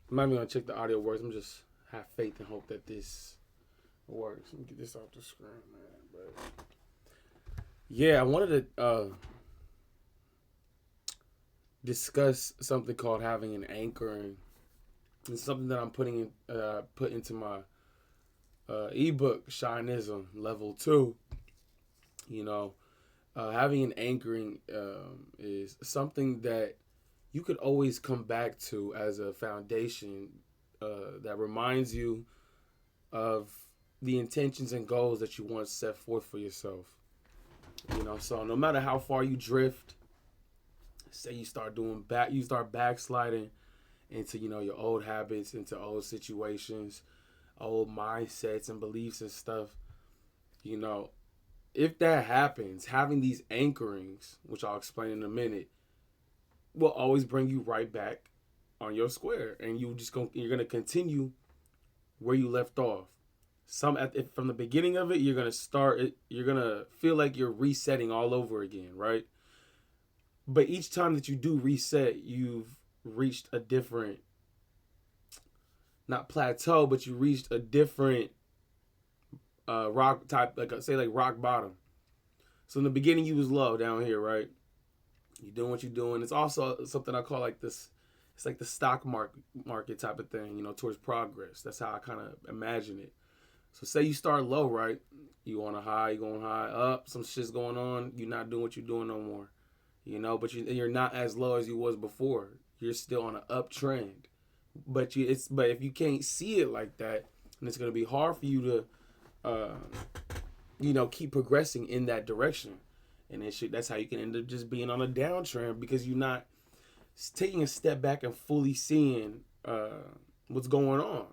I'm not even gonna check the audio works. I'm just have faith and hope that this works. Let me get this off the screen, man. But yeah, I wanted to discuss something called having an anchor, and it's something that I'm put into my ebook Shineism Level 2. You know, having an anchoring is something that you could always come back to as a foundation that reminds you of the intentions and goals that you once set forth for yourself. You know, so no matter how far you drift, say you start backsliding into your old habits, into old situations, old mindsets and beliefs and stuff. You know, if that happens, having these anchorings, which I'll explain in a minute, will always bring you right back on your square, and you're gonna continue where you left off. From the beginning of it, you're gonna start it. You're gonna feel like you're resetting all over again, right? But each time that you do reset, you've reached a different, not plateau, but you reached a different rock type, like rock bottom. So in the beginning, you was low down here, right? You're doing what you're doing. It's also something I call like this. It's like the stock market type of thing, towards progress. That's how I kind of imagine it. So say you start low, right? You on a high, you going high, up, some shit's going on. You're not doing what you're doing no more, but you're not as low as you was before. You're still on an uptrend, but if you can't see it like that, then it's gonna be hard for you to, keep progressing in that direction, and that's how you can end up just being on a downtrend because you're not taking a step back and fully seeing what's going on.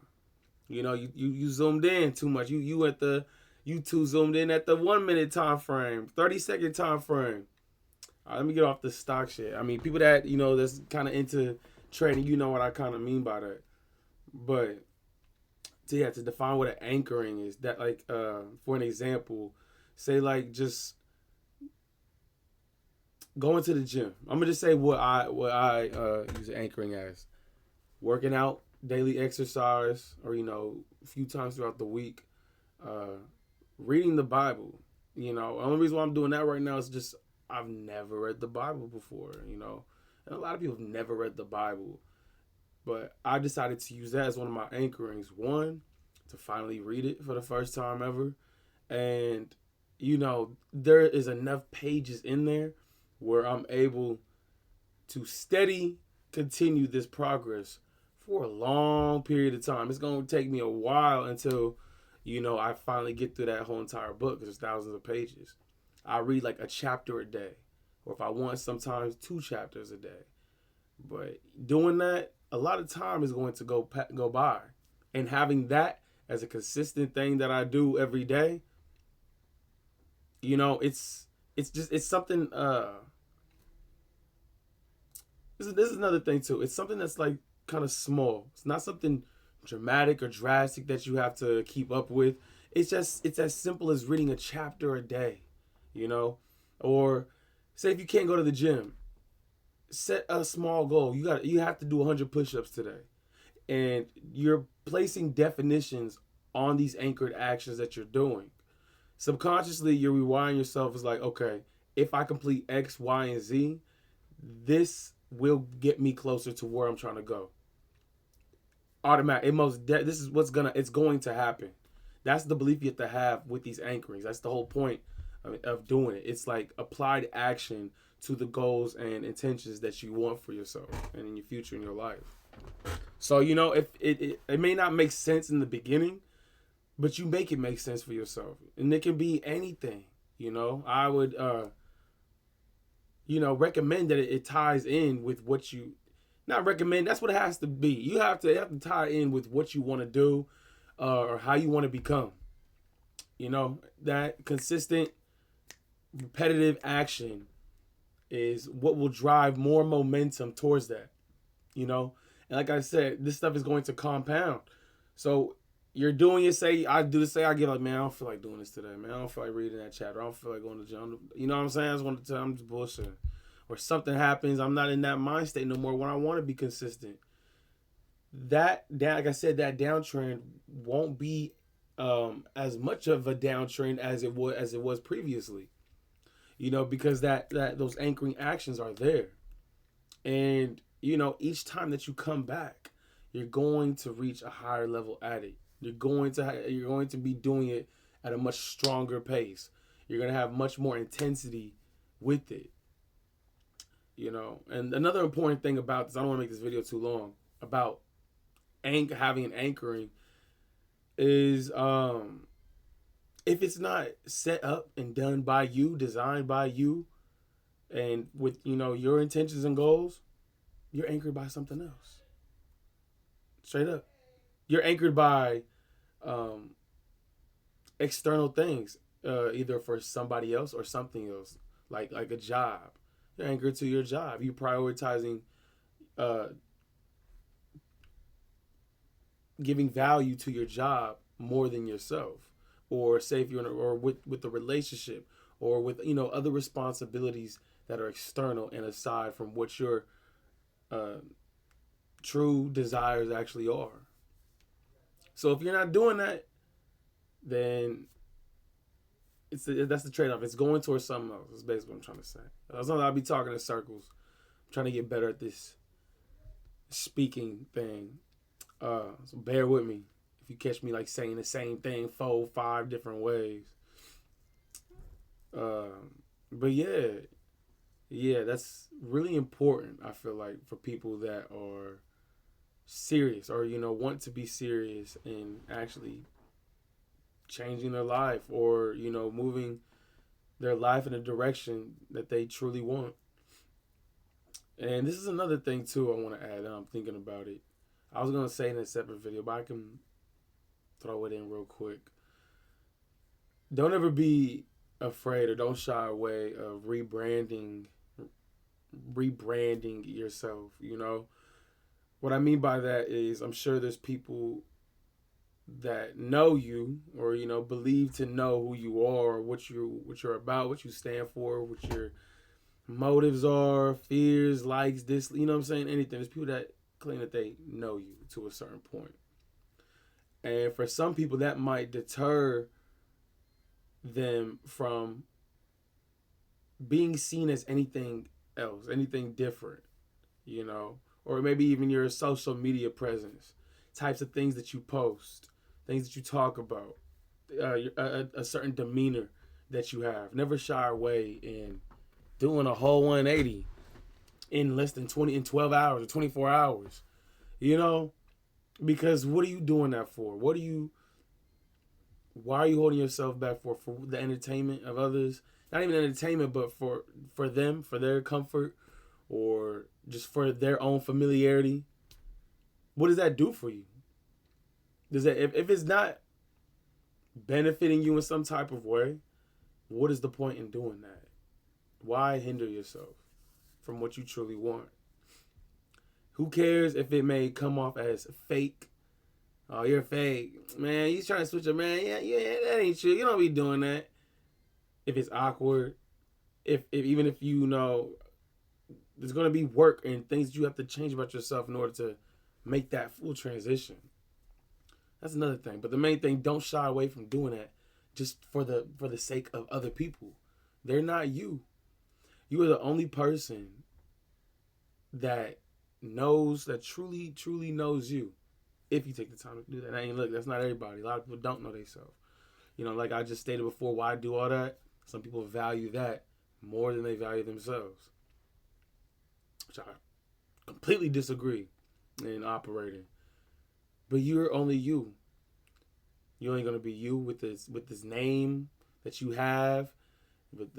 You zoomed in too much. You two zoomed in at the 1 minute time frame, 30-second time frame. All right, let me get off the stock shit. I mean, people that that's kind of into trading, you know what I kind of mean by that. But to define what an anchoring is, that like for an example, say like just going to the gym. I'm gonna just say what I use anchoring as: working out, daily exercise, or a few times throughout the week, uh, reading the Bible. The only reason why I'm doing that right now is just I've never read the Bible before. And a lot of people have never read the Bible, but I decided to use that as one of my anchorings. One, to finally read it for the first time ever, and there is enough pages in there where I'm able to steady continue this progress for a long period of time. It's going to take me a while until, I finally get through that whole entire book because there's thousands of pages. I read like a chapter a day, or if I want, sometimes 2 chapters a day. But doing that, a lot of time is going to go by, and having that as a consistent thing that I do every day, it's something. This is another thing too. It's something that's like kind of small. It's not something dramatic or drastic that you have to keep up with. It's as simple as reading a chapter a day, you know? Or say if you can't go to the gym, set a small goal. You have to do 100 push-ups today. And you're placing definitions on these anchored actions that you're doing. Subconsciously, you're rewiring yourself as like, okay, if I complete X, Y, and Z, this will get me closer to where I'm trying to go. Automatic. This is it's going to happen. That's the belief you have to have with these anchorings. That's the whole point of doing it. It's like applied action to the goals and intentions that you want for yourself and in your future in your life. So if it may not make sense in the beginning, but you make it make sense for yourself, and it can be anything. I would recommend that it ties in with what you not recommend. That's what it has to be. You have to tie in with what you want to do, or how you want to become. That consistent, repetitive action is what will drive more momentum towards that. And like I said, this stuff is going to compound. So you're doing it. Say I do this. Say I get like, man, I don't feel like doing this today. Man, I don't feel like reading that chapter. I don't feel like going to the gym. You know what I'm saying? I just want to tell I'm just bullshitting. Or something happens. I'm not in that mind state no more when I want to be consistent. like I said, that downtrend won't be as much of a downtrend as it was previously. Because that those anchoring actions are there, and each time that you come back, you're going to reach a higher level at it. You're going to be doing it at a much stronger pace. You're going to have much more intensity with it. And another important thing about this, I don't want to make this video too long, about having an anchoring is if it's not set up and done by you, designed by you, and with your intentions and goals, you're anchored by something else. Straight up, you're anchored by external things, either for somebody else or something else, like a job. You're anchored to your job. You're prioritizing giving value to your job more than yourself, or say if you're or with the relationship, or with other responsibilities that are external and aside from what your true desires actually are. So if you're not doing that, then that's the trade-off. It's going towards something else. That's basically what I'm trying to say. As long as I'll be talking in circles, I'm trying to get better at this speaking thing. So bear with me if you catch me like saying the same thing 4-5 different ways. But yeah, that's really important. I feel like for people that are serious, or want to be serious and actually changing their life, or moving their life in a direction that they truly want. And this is another thing too I want to add. I'm thinking about it. I was gonna say in a separate video, but I can throw it in real quick. Don't ever be afraid, or don't shy away of rebranding yourself. What I mean by that is, I'm sure there's people that know you, or believe to know who you are, what you're about, what you stand for, what your motives are, fears, likes, this, what I'm saying, anything. There's people that claim that they know you to a certain point. And for some people, that might deter them from being seen as anything else, anything different, or maybe even your social media presence, types of things that you post, things that you talk about, a certain demeanor that you have. Never shy away in doing a whole 180 in less than 12 hours or 24 hours, because what are you doing that for? Why are you holding yourself back for the entertainment of others? Not even entertainment, but for them, for their comfort, or just for their own familiarity. What does that do for you? Does that, if it's not benefiting you in some type of way, what is the point in doing that? Why hinder yourself from what you truly want? Who cares if it may come off as fake? Oh, you're fake. Man, you trying to switch up, man. Yeah, that ain't true. You don't be doing that. If it's awkward, if even if there's going to be work and things that you have to change about yourself in order to make that full transition. That's another thing. But the main thing, don't shy away from doing that just for the sake of other people. They're not you. You are the only person that truly, truly knows you, if you take the time to do that. And look, that's not everybody. A lot of people don't know themselves. Like I just stated before, why do all that? Some people value that more than they value themselves, which I completely disagree in operating. But you're only you. You're only going to be you with this name that you have, with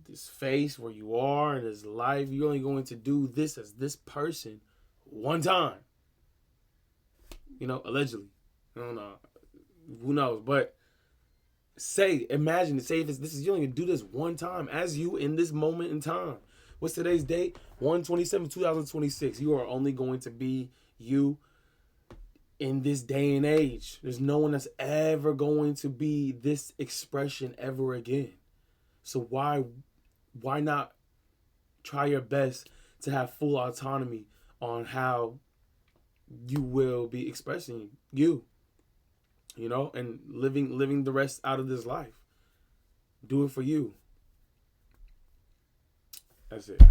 this face where you are and this life. You're only going to do this as this person one time. Allegedly. I don't know. Who knows? But imagine, if you're only going to do this one time as you in this moment in time. What's today's date? 1/27/2026. You are only going to be you in this day and age. There's no one that's ever going to be this expression ever again. So why not try your best to have full autonomy on how you will be expressing you, and living the rest out of this life. Do it for you. That's it.